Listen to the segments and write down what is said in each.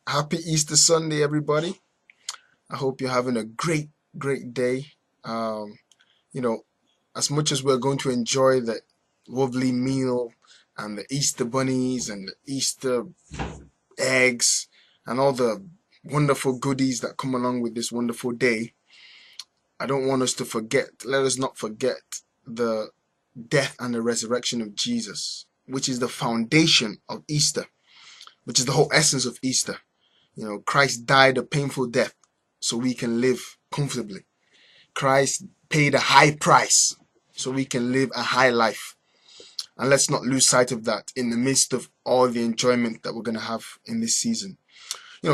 Happy Easter Sunday, everybody. I hope you're having a great day. Um, you know, as much as we're going to enjoy the lovely meal and the Easter bunnies and the Easter eggs and all the wonderful goodies that come along with this wonderful day, I don't want us to let us not forget the death and the resurrection of Jesus, which is the foundation of Easter, which is the whole essence of Easter. Christ died a painful death so we can live comfortably. Christ paid a high price so we can live a high life. And let's not lose sight of that in the midst of all the enjoyment that we're going to have in this season.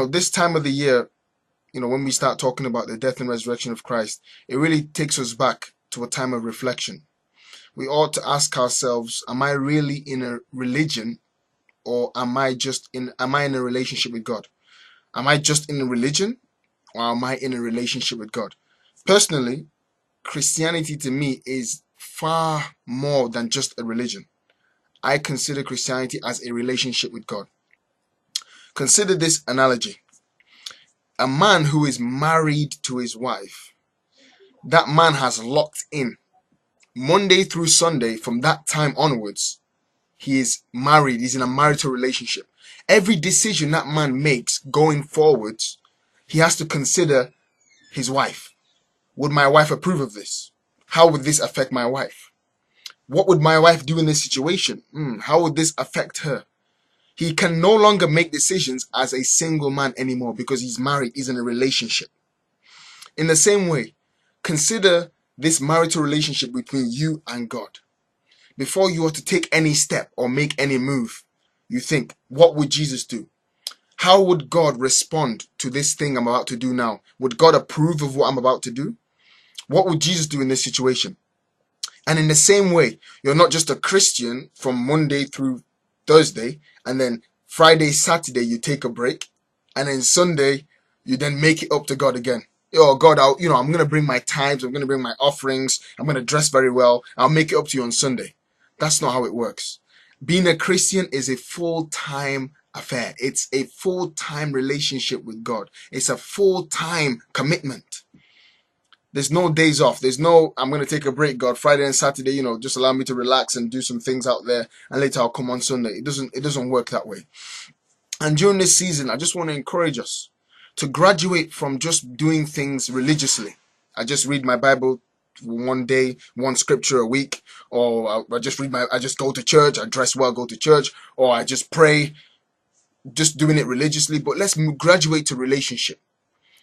This time of the year, when we start talking about the death and resurrection of Christ, it really takes us back to a time of reflection. We ought to ask ourselves, am I really in a religion, or am I in a relationship with God? Am I just in a religion, or am I in a relationship with God? Personally, Christianity to me is far more than just a religion. I consider Christianity as a relationship with God. Consider this analogy. A man who is married to his wife, that man has locked in. Monday through Sunday, from that time onwards, he is married. He's in a marital relationship. Every decision that man makes going forwards, he has to consider his wife. Would my wife approve of this? How would this affect my wife? What would my wife do in this situation? How would this affect her? He can no longer make decisions as a single man anymore because he's married, he's in a relationship. In the same way, consider this marital relationship between you and God. Before you are to take any step or make any move, you think, what would Jesus do? How would God respond to this thing I'm about to do now? Would God approve of what I'm about to do? What would Jesus do in this situation? And in the same way, you're not just a Christian from Monday through Thursday, and then Friday, Saturday, you take a break, and then Sunday, you then make it up to God again. Oh God, I'm going to bring my tithes, I'm going to bring my offerings, I'm going to dress very well, I'll make it up to you on Sunday. That's not how it works. Being a Christian is a full-time affair. It's a full-time relationship with God. It's a full-time commitment. There's no days off. There's no, I'm going to take a break, God. Friday and Saturday, just allow me to relax and do some things out there, and later I'll come on Sunday. It doesn't work that way. And during this season, I just want to encourage us to graduate from just doing things religiously. I just read my Bible one day, one scripture a week, or I just go to church, I dress well, go to church, or I just pray, just doing it religiously. But let's graduate to relationship.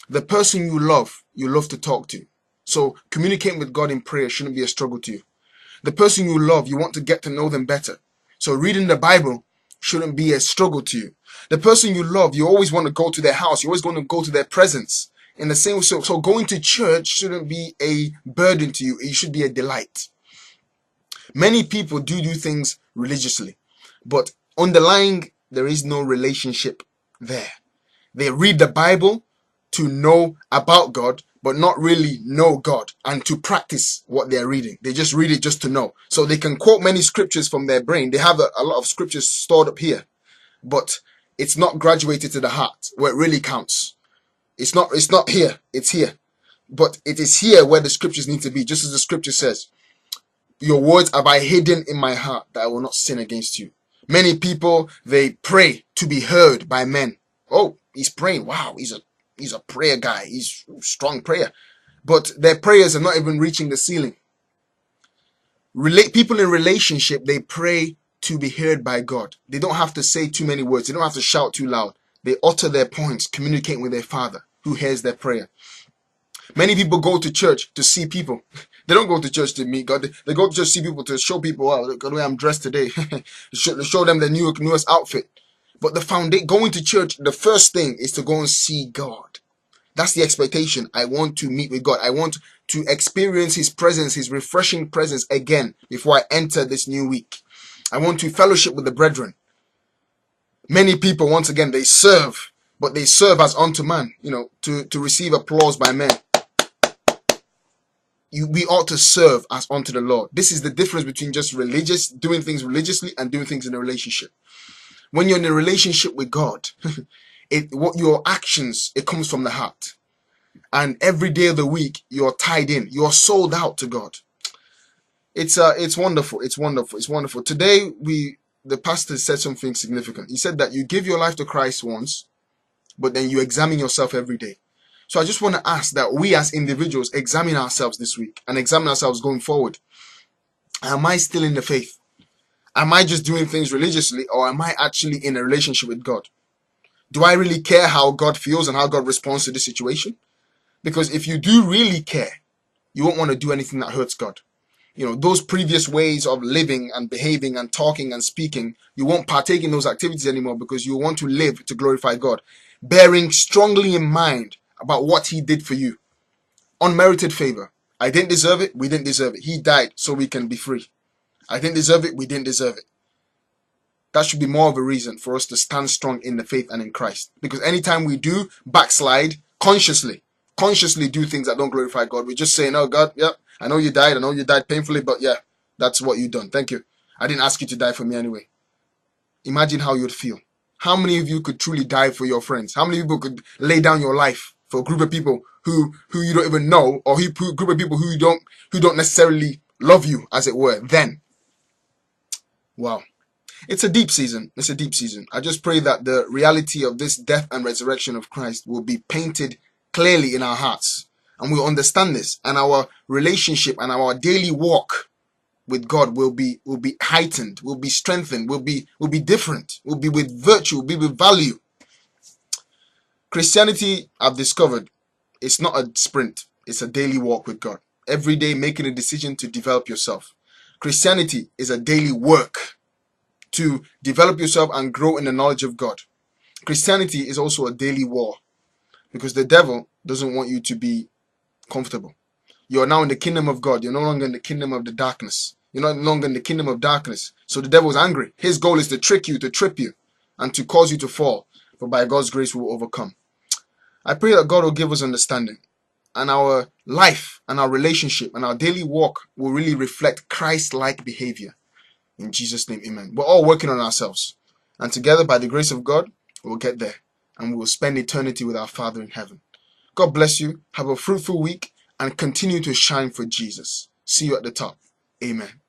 The person you love to talk to. So communicating with God in prayer shouldn't be a struggle to you. The person you love, you want to get to know them better. So reading the Bible shouldn't be a struggle to you. The person you love, you always want to go to their house. You always want to go to their presence. In the same way, so going to church shouldn't be a burden to you. It should be a delight. Many people do things religiously, but underlying, there is no relationship there. They read the Bible to know about God, but not really know God and to practice what they're reading. They just read it just to know. So they can quote many scriptures from their brain. They have a lot of scriptures stored up here, but it's not graduated to the heart where it really counts. It's not here. It's here. But it is here where the scriptures need to be. Just as the scripture says, your words have I hidden in my heart that I will not sin against you. Many people, they pray to be heard by men. Oh, he's praying. Wow, he's a prayer guy. He's strong prayer. But their prayers are not even reaching the ceiling. People in relationship, they pray to be heard by God. They don't have to say too many words. They don't have to shout too loud. They utter their points, communicating with their Father who hears their prayer. Many people go to church to see people. They don't go to church to meet God. They go to church to see people, to show people, wow, look at the way I'm dressed today. show them the newest outfit. But going to church, the first thing is to go and see God. That's the expectation. I want to meet with God. I want to experience His presence, His refreshing presence again before I enter this new week. I want to fellowship with the brethren. Many people, once again, they serve, but they serve as unto man, to receive applause by men. We ought to serve as unto the Lord. This is the difference between just doing things religiously and doing things in a relationship. When you're in a relationship with God, what your actions, it comes from the heart. And every day of the week, you're tied in. You're sold out to God. It's wonderful. It's wonderful. It's wonderful. Today, the pastor said something significant. He said that you give your life to Christ once, but then you examine yourself every day. So I just want to ask that we as individuals examine ourselves this week and examine ourselves going forward. Am I still in the faith? Am I just doing things religiously, or am I actually in a relationship with God? Do I really care how God feels and how God responds to the situation? Because if you do really care, you won't want to do anything that hurts God. You know, those previous ways of living and behaving and talking and speaking, you won't partake in those activities anymore because you want to live to glorify God, bearing strongly in mind about what He did for you. Unmerited favor. I didn't deserve it. We didn't deserve it. He died so we can be free. I didn't deserve it. We didn't deserve it. That should be more of a reason for us to stand strong in the faith and in Christ. Because anytime we do backslide consciously do things that don't glorify God, we're just saying, oh God, yeah, I know you died painfully, but yeah, that's what you done. Thank you. I didn't ask you to die for me anyway. Imagine how you'd feel. How many of you could truly die for your friends? How many people could lay down your life for a group of people who you don't even know, or a group of people who don't necessarily love you, as it were, then? Wow. It's a deep season. It's a deep season. I just pray that the reality of this death and resurrection of Christ will be painted clearly in our hearts, and we'll understand this, and our relationship and our daily walk with God will be heightened, will be strengthened, will be different, will be with virtue, will be with value. Christianity, I've discovered, it's not a sprint. It's a daily walk with God. Every day making a decision to develop yourself. Christianity is a daily work to develop yourself and grow in the knowledge of God. Christianity is also a daily war, because the devil doesn't want you to be comfortable. You're now in the kingdom of God. You're no longer in the kingdom of the darkness. You're no longer in the kingdom of darkness. So the devil's angry. His goal is to trick you, to trip you, and to cause you to fall. But by God's grace, we will overcome. I pray that God will give us understanding, and our life and our relationship and our daily walk will really reflect Christ-like behavior. In Jesus' name, amen. We're all working on ourselves, and together, by the grace of God, we'll get there, and we will spend eternity with our Father in heaven. God bless you. Have a fruitful week, and continue to shine for Jesus. See you at the top. Amen.